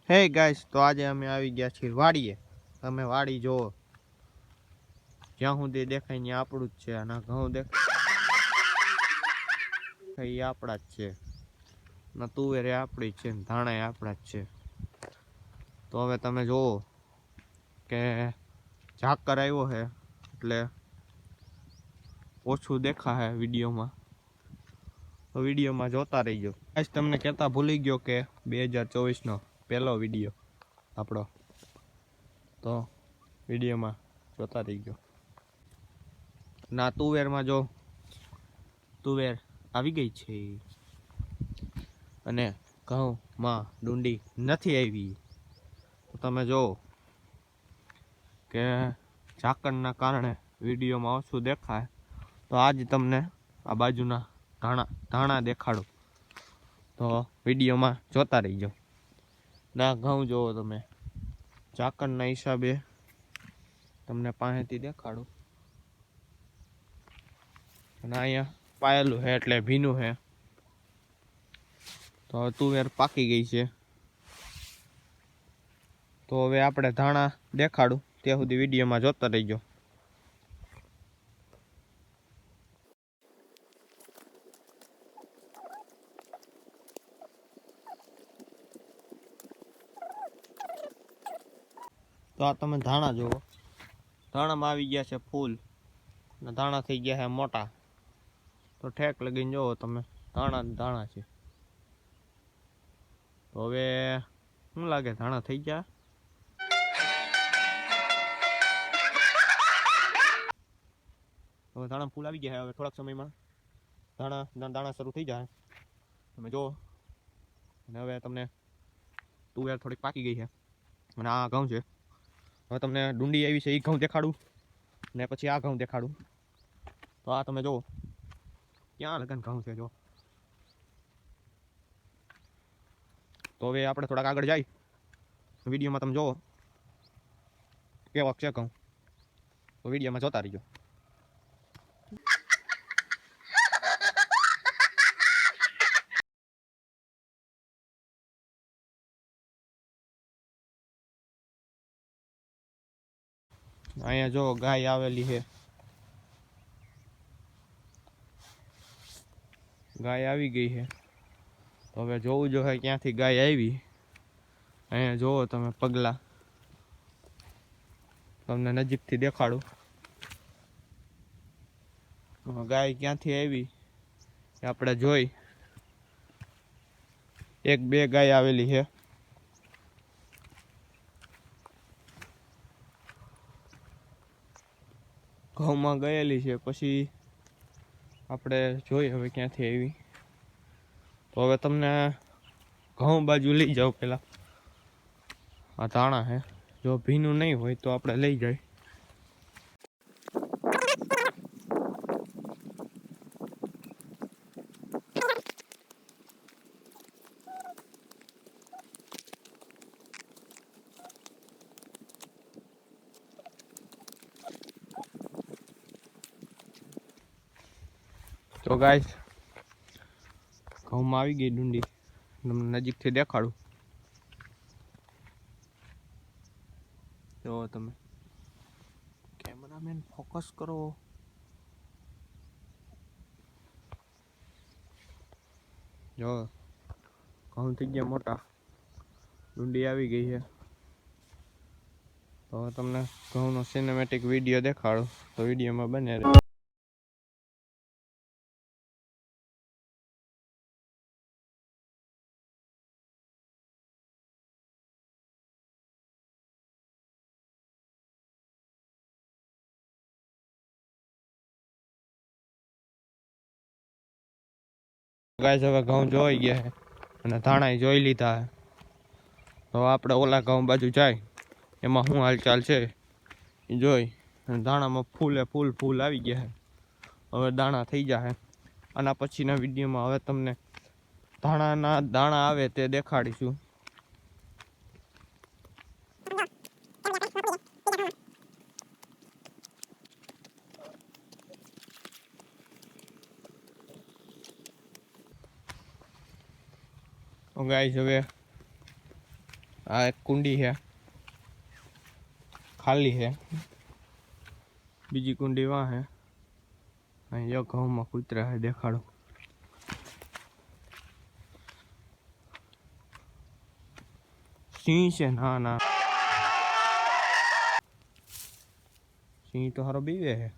હે ગાઈસ, તો આજે અમે આવી ગયા છીએ વાડીએ. તમે વાડી જોવો, જ્યાં સુધી દેખાય ત્યાં આપણું જ છે. અને ઘઉં દેખાય એ આપણા જ છે. ના તુવેરે આપણી જ છે, ધાણા આપણા જ છે. તો હવે તમે જોવો કે ઝાકર આવ્યો છે એટલે ઓછું દેખાશે વિડીયોમાં, તો વિડીયોમાં જોતા રહીજો. આજ તમને કહેતા ભૂલી ગયો કે 2024નો પહેલો વિડીયો આપણો, તો વિડીયોમાં જોતા રહી ગયો. ના તુવેરમાં જો તુવેર આવી ગઈ છે અને ઘઉંમાં ડુંડી નથી આવી. તો તમે જો કે ઝાકળના કારણે વિડીયોમાં ઓછું દેખાય, તો આજ તમને આ બાજુના ધાણા દેખાડો, તો વિડીયોમાં જોતા રહીજો. ના ઘઉં જોવો તમે, ઝાકળના હિસાબે તમને પાસેથી દેખાડું. અને અહીંયા પાયેલું છે એટલે ભીનું છે. તો તુવેર પાકી ગઈ છે. તો હવે આપણે ધાણા દેખાડું, ત્યાં સુધી વિડીયોમાં જોતા રહીજો. તો આ તમે ધાણા જુઓ, ધાણામાં આવી ગયા છે ફૂલ અને ધાણા થઈ ગયા છે મોટા. તો ઠેક લગીને જોવો તમે, ધાણા છે. તો હવે શું લાગે, ધાણા થઈ ગયા? હવે ધાણા ફૂલ આવી ગયા. હવે થોડાક સમયમાં દાણા શરૂ થઈ જાય, તમે જુઓ. અને હવે તમને તુવેર થોડીક પાકી ગઈ છે અને આ ઘઉં છે. હવે તમને ડુંડી આવી છે એ ઘઉં દેખાડું, ને પછી આ ઘઉં દેખાડું. તો આ તમે જુઓ, ક્યાં લગન ઘઉં છે જો. તો હવે આપણે થોડાક આગળ જાય, વિડીયોમાં તમે જુઓ કેવા છે ઘઉં, તો વિડીયોમાં જોતા રહીજો. અહીંયા જો ગાય આવેલી છે, ગાય આવી ગઈ છે. તો હવે જોવું જોઈએ ક્યાંથી ગાય આવી. અહીંયા જોવો તમે પગલા, તમને નજીકથી દેખાડું. ગાય ક્યાંથી આવી આપણે જોઈ, એક બે ગાય આવેલી છે. ઘઉંમાં ગયેલી છે, પછી આપણે જોઈ હવે ક્યાંથી આવી. તો હવે તમને ઘઉં બાજુ લઈ જાઓ. પેલા આ ધાણા છે, જો ભીનું નહીં હોય તો આપણે લઈ જાય. તો ગાઈસ, ઘઉંમાં આવી ગઈ ડુંડી, તમને નજીકથી દેખાડું. જો તમે કેમેરામેન ફોકસ કરો. જો ઘઉં થઈ ગયા મોટા, ડુંડી આવી ગઈ છે. તો તમને ઘઉંનો સિનેમેટિક વિડીયો દેખાડું, તો વિડીયોમાં બને રહે. ગાઈસ, હવે ઘઉં જોઈ ગયા છે અને ધાણા જોઈ લીધા છે. તો આપણે ઓલા ઘઉં બાજુ જાય, એમાં શું હાલચાલ છે એ જોઈ. અને ધાણામાં ફૂલ આવી ગયા છે. હવે દાણા થઈ જાય. આના પછીના વિડીયોમાં હવે તમને દાણા આવે તે દેખાડીશું. ગાઈસ, હવે આ એક કુંડી છે, ખાલી છે. બીજી કુંડી વાં છે. અહીં જો ઘઉંમાં કૂતરા છે, દેખાડો. સિંહ છે? ના ના, સિંહ તો હારો બીવે છે.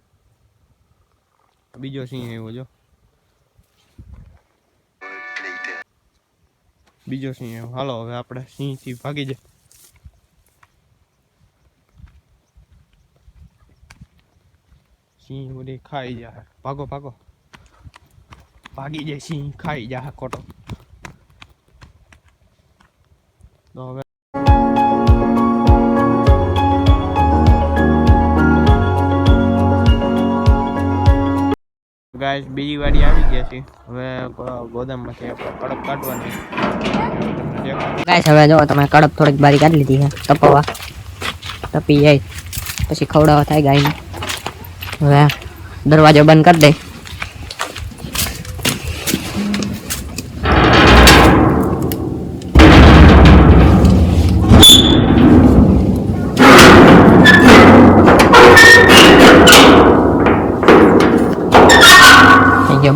બીજો સિંહ આવ્યો જો, બીજો સિંહ આવ્યો. હાલો હવે આપણે સિંહ થી ભાગી જાય. સિંહ બધી ખાઈ જાય. ભાગો ભાગો, ભાગી જાય સિંહ, ખાઈ જાય ખોટો. તો હવે ગાઈસ બીજી વાડી આવી ગયા છે. હવે ગોદામમાંથી આપણે કડપ કાઢવાની. ગાઈસ હવે જો તમે કડપ થોડીક બારી કાઢી લીધી છે, તપવા તપી જાય પછી ખવડાવવા થાય ગાયને. હવે દરવાજો બંધ કરી દે.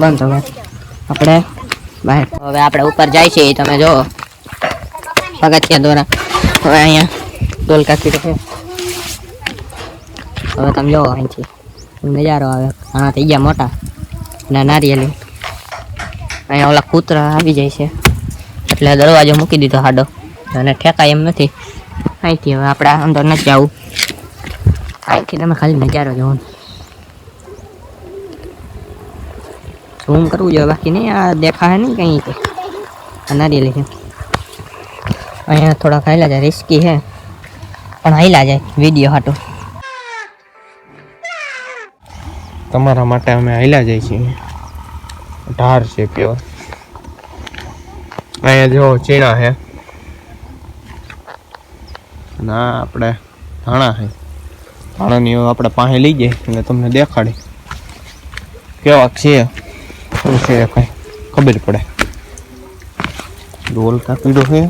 બંધ હવે આપણે બહાર. હવે આપણે ઉપર જાય છે, તમે જો પગથિયા દ્વારા. હવે અહીંયા ડોલકા કીધું છે. હવે તમે જો અહીંથી નજારો આવે. ઘણા થઈ ગયા મોટા ના નારિયેલી. અહીંયા ઓલા કૂતરા આવી જાય છે એટલે દરવાજો મૂકી દીધો હાડો, અને ઠેકાય એમ નથી. અહીંથી હવે આપણે અંદર નથી જવું. અહીંથી તમે ખાલી નજારો જોવો. ઝૂમ કરવું જોઈએ, બાકી નહીં આ દેખાય નહીં કંઈ કે નારિયેલી છે. અહીંયા થોડા ખાઈલા જાય, રિસ્કી છે પણ હાઈલા જાય વિડીયો હાટો. તમારા માટે અમે હાઈલા જાય છીએ. ઢાર છે પ્યોર. અહીંયા જો ચીણા છે ના, આપણે ધાણા છે. ધાણાની આપણે પાસે લઈ જઈએ એટલે તમને દેખાડી કેવા છે, શું છે કઈ ખબર પડે. ડોલ કાપીડો છે.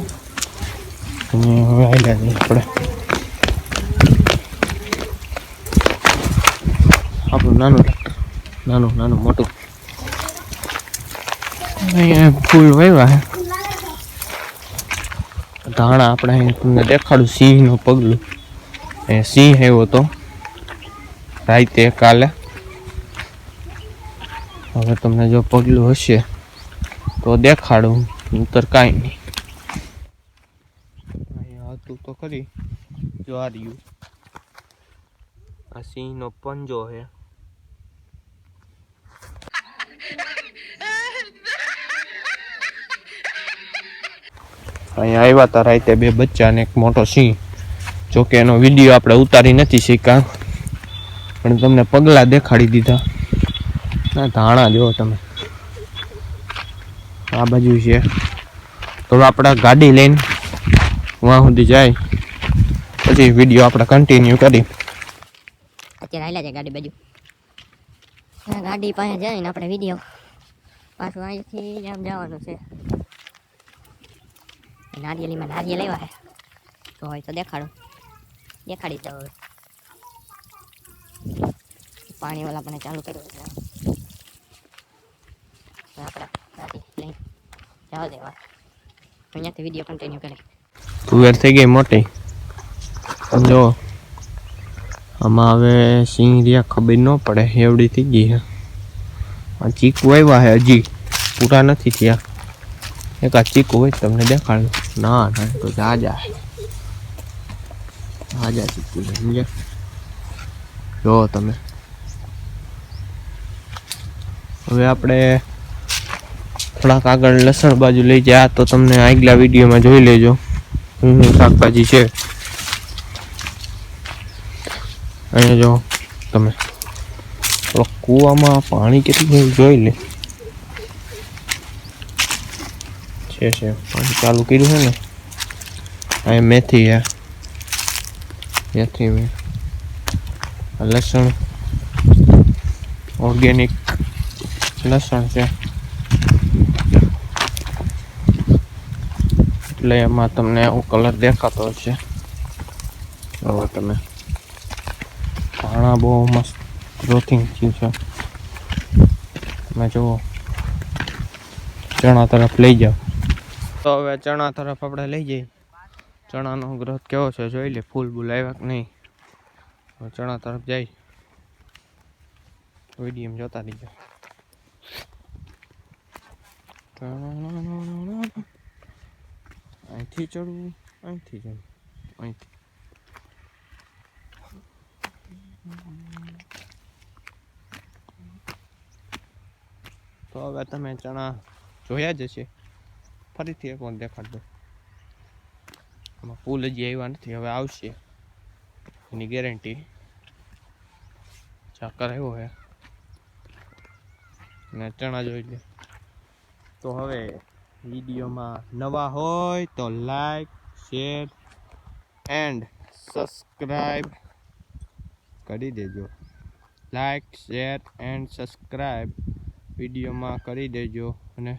હવે આઈલા જઈએ આપણે. આપણું નાનું નાનું નાનું મોટું અહીંયા ફૂલ વાવ્યા છે. ધાણા આપણે અહીં તમને દેખાડું. સિંહનું પગલું. અહીંયા સિંહ આવ્યો તો રાતે કાલે. હવે તમને જો પગલું હશે તો દેખાડું, નહીતર કાંઈ નહીં. અહીંયા હતું તો ખરી, જો આ રહ્યું. આ સિંહનો પંજો છે. અહીંયા આવ્યા હતા રાતે બે બચ્ચા અને એક મોટો સિંહ. જોકે એનો વિડીયો આપણે ઉતારી નથી શીખ્યા, પણ તમને પગલા દેખાડી દીધા. ના ધાણા જો તમે, આ બાજુ છે. તો આપણે ગાડી લઈને વાં સુધી જાય પછી વિડીયો આપણે કન્ટિન્યુ કરી. અત્યારે હાલ્યા છે ગાડી બાજુ. ગાડી પાસે જઈને આપણે વિડીયો પાછું અહીંથી આમ જવાનું છે. નારિયેલીમાં નારિયેલ લેવા છે તો હોય તો દેખાડો, દેખાડી દો. હવે પાણી વાળા પણ ચાલુ કર્યું એટલે આપણે ગાડી લઈને જવા દેવા. અહીંયાથી વિડીયો કન્ટિન્યુ કરે. તુવેર થઈ ગઈ મોટી. જો આમાં હવે સિંહ રહ્યા ખબર ન પડે એવડી થઈ ગઈ છે. આ ચીકુ આવ્યા છે, હજી પૂરા નથી થયા. એક આ ચીકુ હોય તમને દેખાડું. ના ના તો જાજા જાજા ચીકુ સમજ્યા. જો તમે હવે આપણે થોડાક આગળ લસણ બાજુ લઈ જાય તો તમને આગલા વિડીયોમાં જોઈ લેજો હું શાકભાજી છે. અહીંયા જો તમે થોડોક કૂવામાં પાણી કેટલું જોઈ લે છે. પાણી ચાલુ કર્યું છે ને. અહીંયા મેથી છે, મેથી લસણ ઓર્ગેનિક લસણ છે. એટલે એમાં તમને એવો કલર દેખાતો હશે. હવે તમે ધાણા બહુ મસ્ત ગ્રોથિંગ થયું છે. તમે જુઓ, ચણા તરફ લઈ જાઓ. તો હવે ચણા તરફ આપણે લઈ જઈએ. ચણાનો ગ્રોથ કેવો છે જોઈ લે, ફૂલ બૂલ આવ્યા કે નહીં. હવે ચણા તરફ જાય, વિડીયો જોતા રહીજો. અહીંથી ચડવું, અહીંથી ચડવું, અહીંથી. તો હવે તમે ચણા જોયા જ હશે, ફરીથી એક વાર દેખાડ દો. આમાં ફૂલ હજી આવ્યા નથી, હવે આવશે એની ગેરંટી. ચાકર આવ્યો છે ને ચણા જોઈ લે. તો હવે વિડીયોમાં નવા હોય તો લાઈક, શેર એન્ડ સબસ્ક્રાઈબ કરી દેજો. લાઈક, શેર એન્ડ સબસ્ક્રાઈબ વિડીયોમાં કરી દેજો. અને